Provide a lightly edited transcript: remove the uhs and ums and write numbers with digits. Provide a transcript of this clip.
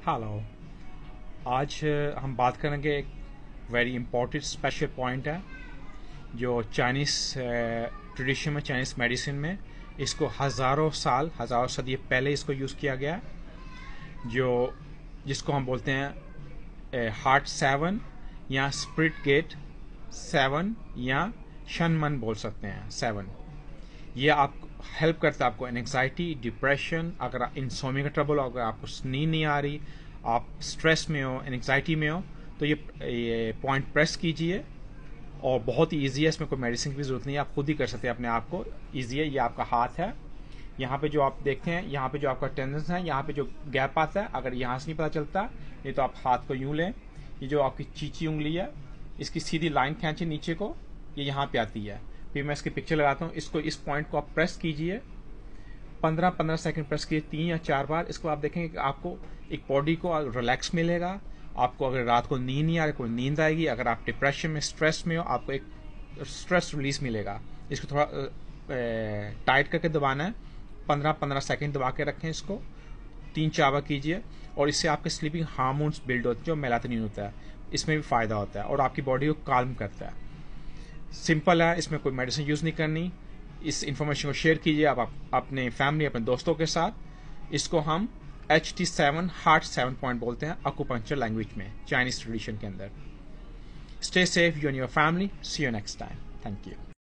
Hello. आज हम बात करेंगे एक वेरी इम्पोर्टेंट स्पेशल पॉइंट है जो चाइनीज़ ट्रेडिशन में, चाइनीज़ मेडिसिन में इसको हज़ारों सदी पहले इसको यूज़ किया गया है, जो जिसको हम बोलते हैं हार्ट सेवन या स्पिरिट गेट सेवन या शनमन बोल सकते हैं सेवन। ये आप हेल्प करता है आपको एंग्जाइटी, डिप्रेशन, अगर इंसोमिया का ट्रबल हो, अगर आपको नींद नहीं आ रही, आप स्ट्रेस में हो, एंग्जाइटी में हो, तो ये पॉइंट प्रेस कीजिए और बहुत ही ईजी है। इसमें कोई मेडिसिन की भी जरूरत नहीं है, आप खुद ही कर सकते हैं अपने आप को। ईजी है। ये आपका हाथ है, यहाँ पे जो आप देखते हैं, यहाँ पे जो आपका टेंडेंस है, यहाँ पे जो गैप आता है, अगर यहाँ से नहीं पता चलता ये तो आप हाथ को यूं लें। ये जो आपकी चीची उंगली है, इसकी सीधी लाइन खींचे नीचे को, ये यहाँ पे आती है। फिर मैं इसकी पिक्चर लगाता हूँ। इसको, इस पॉइंट को आप प्रेस कीजिए, 15-15 सेकंड प्रेस कीजिए 3 या 4 बार। इसको आप देखेंगे कि आपको एक बॉडी को रिलैक्स मिलेगा। आपको अगर रात को नींद नहीं आ रही, कोई नींद आएगी। अगर आप डिप्रेशन में, स्ट्रेस में हो, आपको एक स्ट्रेस रिलीज मिलेगा। इसको थोड़ा टाइट करके दबाना है, 15-15 सेकंड दबा के रखें। इसको 3-4 बार कीजिए और इससे आपके स्लीपिंग हार्मोन्स बिल्ड होते हैं, जो मेलाटोनिन होता है, इसमें भी फायदा होता है और आपकी बॉडी को काल्म करता है। सिंपल है, इसमें कोई मेडिसिन यूज नहीं करनी। इस इंफॉर्मेशन को शेयर कीजिए आप अपने फैमिली, अपने दोस्तों के साथ। इसको हम HT7 हार्ट 7 पॉइंट बोलते हैं अकुपंक्चर लैंग्वेज में, चाइनीज ट्रेडिशन के अंदर। Stay safe, you and your family. See you next time. Thank you.